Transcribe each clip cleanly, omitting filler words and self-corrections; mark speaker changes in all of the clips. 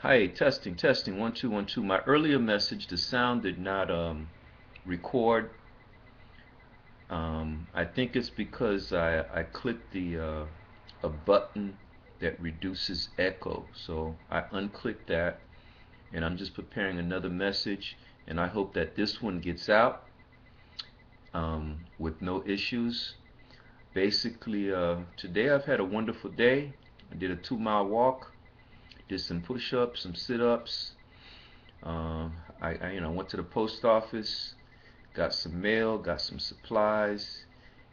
Speaker 1: Hi, testing, testing, 1 2 1 2. My earlier message, the sound did not record. I think it's because I clicked a button that reduces echo. So I unclicked that, and I'm just preparing another message, and I hope that this one gets out with no issues. Basically, today I've had a wonderful day. I did a 2 mile walk, did some push-ups, some sit-ups. Uh, I went to the post office, got some mail, got some supplies,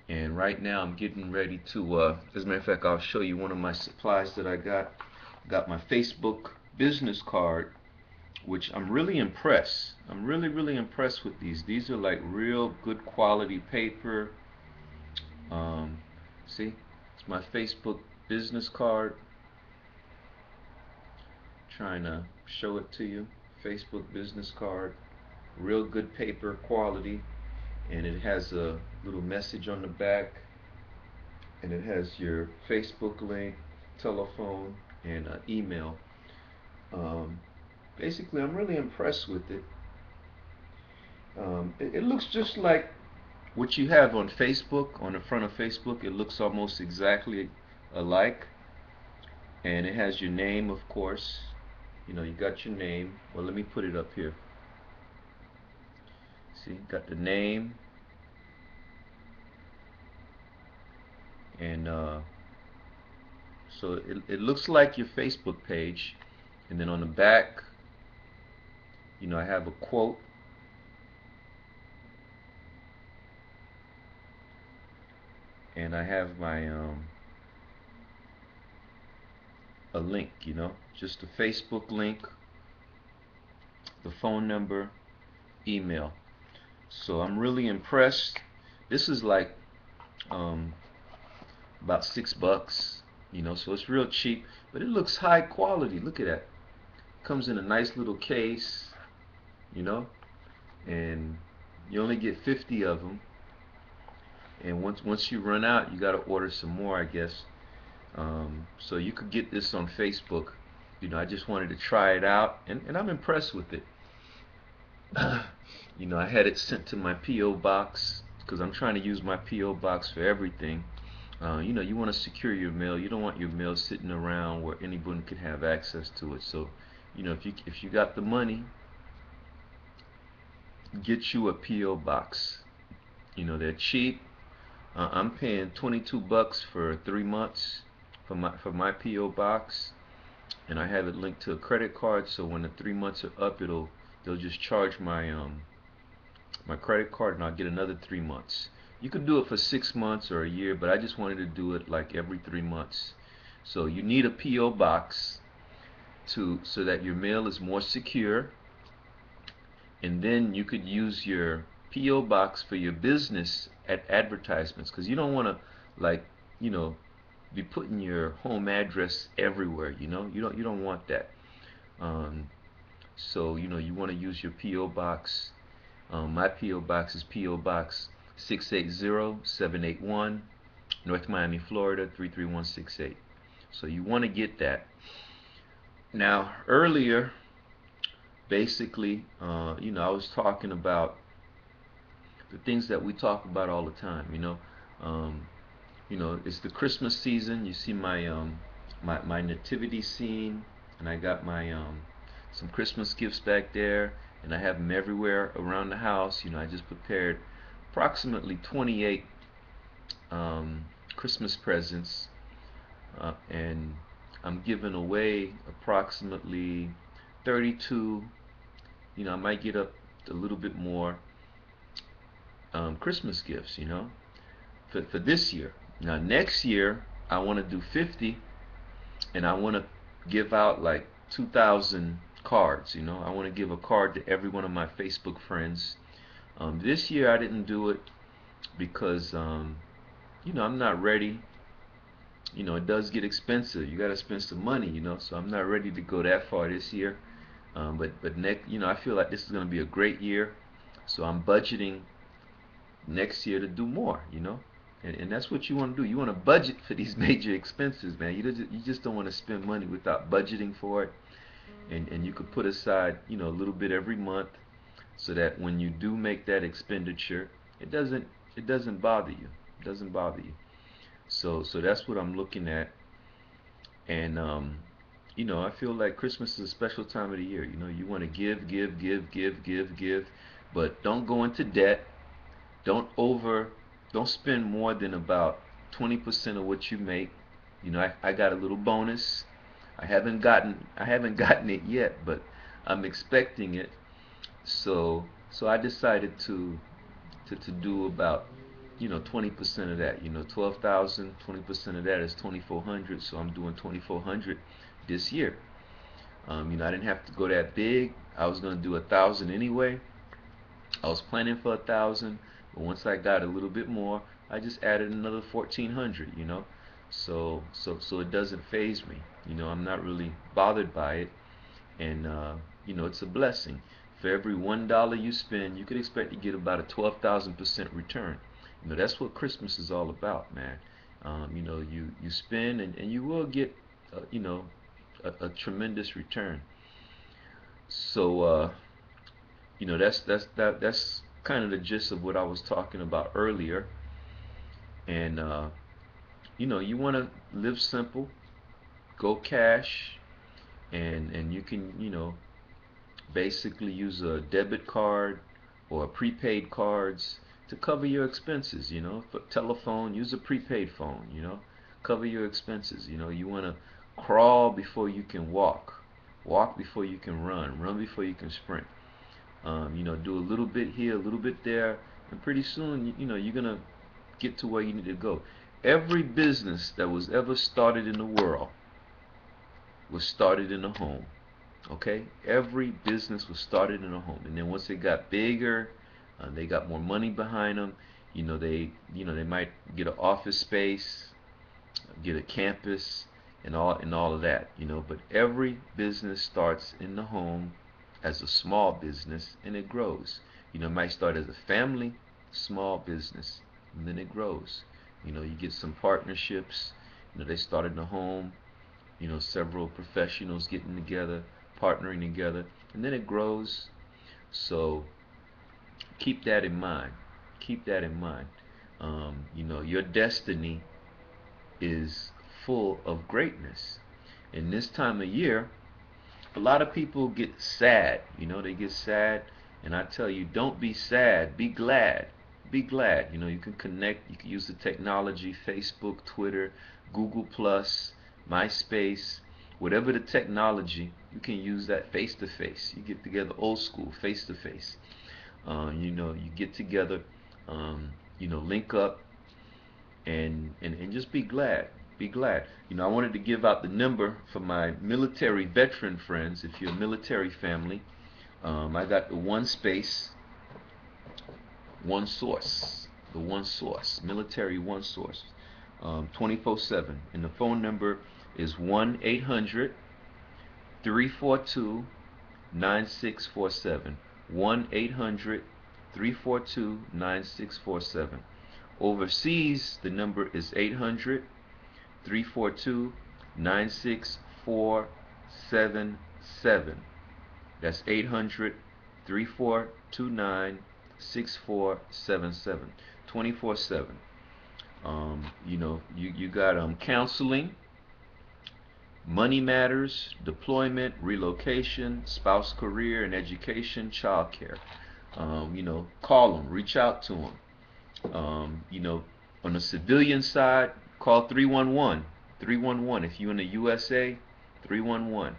Speaker 1: and right now I'm getting ready to. As a matter of fact, I'll show you one of my supplies that I got. Got my Facebook business card, which I'm really impressed. I'm really impressed with these. These are like real good quality paper. Um, see, it's my Facebook business card. Trying to show it to you. Facebook business card, real good paper quality, and it has a little message on the back, and it has your Facebook link, telephone, and email. Um, Basically, I'm really impressed with it. It looks just like what you have on Facebook, on the front of Facebook. It looks almost exactly alike, and it has your name, of course. You got your name. Well, let me put it up here. See, got the name, and so it looks like your Facebook page. And then on the back, I have a quote, and I have my a link, just a Facebook link, the phone number, email. So I'm really impressed. This is like um, about $6, so it's real cheap, but it looks high quality. Look at that. Comes in a nice little case, you know, and you only get 50 of them. And once you run out, you got to order some more, I guess. So you could get this on Facebook. I just wanted to try it out, and I'm impressed with it. I had it sent to my P.O. box because I'm trying to use my P.O. box for everything. You want to secure your mail. You don't want your mail sitting around where anyone could have access to it. So, if you got the money, get you a P.O. box. They're cheap. I'm paying $22 for 3 months for my P.O. box, and I have it linked to a credit card. So when the 3 months are up, they'll just charge my credit card, and I'll get another 3 months. You could do it for 6 months or a year, but I just wanted to do it like every 3 months. So you need a P.O. box so that your mail is more secure, and then you could use your P.O. box for your business at advertisements, because you don't want to, like, you know be putting your home address everywhere. You don't want that. So you want to use your P.O. box. My P.O. box is P.O. Box 680781, North Miami, Florida 33168. So you want to get that. Now, earlier, basically, I was talking about the things that we talk about all the time. Um, it's the Christmas season. You see my nativity scene, and I got my some Christmas gifts back there, and I have them everywhere around the house. I just prepared approximately 28 Christmas presents, and I'm giving away approximately 32. I might get up a little bit more Christmas gifts. For this year. Now next year I want to do 50, and I want to give out like 2,000 cards. I want to give a card to every one of my Facebook friends. This year I didn't do it because I'm not ready. It does get expensive. You got to spend some money. So I'm not ready to go that far this year. But next, I feel like this is going to be a great year. So I'm budgeting next year to do more. And that's what you want to do. You want to budget for these major expenses, man. You just don't want to spend money without budgeting for it. and you could put aside, a little bit every month, so that when you do make that expenditure, it doesn't bother you. It doesn't bother you. So that's what I'm looking at. And I feel like Christmas is a special time of the year. You want to give, give, give, give, give, give, but don't go into debt. Don't over, don't spend more than about 20% of what you make. I got a little bonus. I haven't gotten it yet, but I'm expecting it. So I decided to do about 20% of that. 12,000, 20% of that is 2,400. So I'm doing 2,400 this year. I didn't have to go that big. I was gonna do 1,000 anyway. I was planning for 1,000, but once I got a little bit more, I just added another 1,400. So it doesn't phase me. I'm not really bothered by it, and it's a blessing. For every $1 you spend, you could expect to get about a 12,000% return. That's what Christmas is all about, man. You spend, and you will get, a tremendous return. So that's kind of the gist of what I was talking about earlier. And you want to live simple, go cash, and you can basically use a debit card or prepaid cards to cover your expenses. For telephone, use a prepaid phone. Cover your expenses. You want to crawl before you can walk before you can run before you can sprint. Do a little bit here, a little bit there, and pretty soon you're gonna get to where you need to go. Every business that was ever started in the world was started in a home. Okay, every business was started in a home, and then once it got bigger, they got more money behind them. They might get an office space, get a campus, and all of that. But every business starts in the home as a small business, and it grows. It might start as a family small business, and then it grows. You get some partnerships. They start in the home. Several professionals getting together, partnering together, and then it grows. So keep that in mind. Keep that in mind. Your destiny is full of greatness. In this time of year, a lot of people get sad. They get sad, and I tell you, don't be sad. Be glad. Be glad. You can connect. You can use the technology: Facebook, Twitter, Google Plus, MySpace, whatever the technology. You can use that face to face. You get together old school, face to face. You get together. Link up, and just be glad. Be glad. I wanted to give out the number for my military veteran friends. If you're a military family, I got the one space, one source, the one source, military one source, 24/7, and the phone number is 1-800-342-9647. 1-800-342-9647. Overseas, the number is 800-342-9647. That's 800-342-9647. 24/7. You got counseling, money matters, deployment, relocation, spouse, career, and education, child care. Call them, reach out to them. On the civilian side, call 311. 311. If you're in the USA, 311.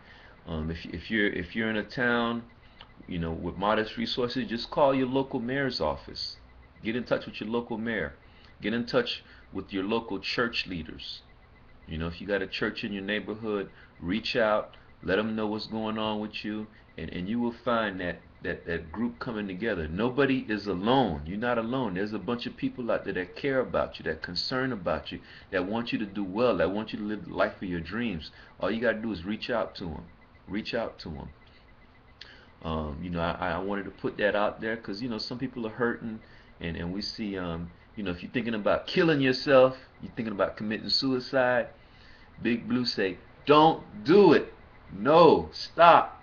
Speaker 1: If you're in a town, with modest resources, just call your local mayor's office. Get in touch with your local mayor. Get in touch with your local church leaders. If you got a church in your neighborhood, reach out, let them know what's going on with you, and you will find that group coming together. Nobody is alone. You're not alone. There's a bunch of people out there that care about you, that concern about you, that want you to do well, that want you to live the life of your dreams. All you got to do is reach out to them. Reach out to them. I wanted to put that out there because some people are hurting, and we see if you're thinking about killing yourself, you're thinking about committing suicide, Big Blue say, don't do it. No, stop.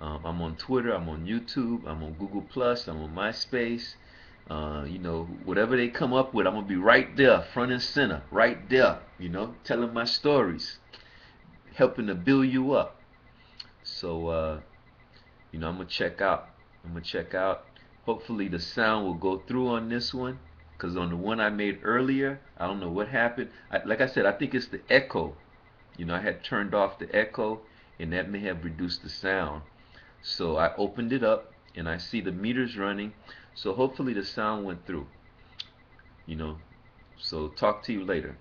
Speaker 1: I'm on Twitter, I'm on YouTube, I'm on Google Plus, I'm on MySpace. You know, whatever they come up with, I'm gonna be right there, front and center, right there. You know, telling my stories, helping to build you up. So, you know, I'm gonna check out. I'm gonna check out. Hopefully, the sound will go through on this one, cause on the one I made earlier, I don't know what happened. Like I said, I think it's the echo. You know, I had turned off the echo, and that may have reduced the sound. So I opened it up, and I see the meters running. So hopefully the sound went through. You know. So talk to you later.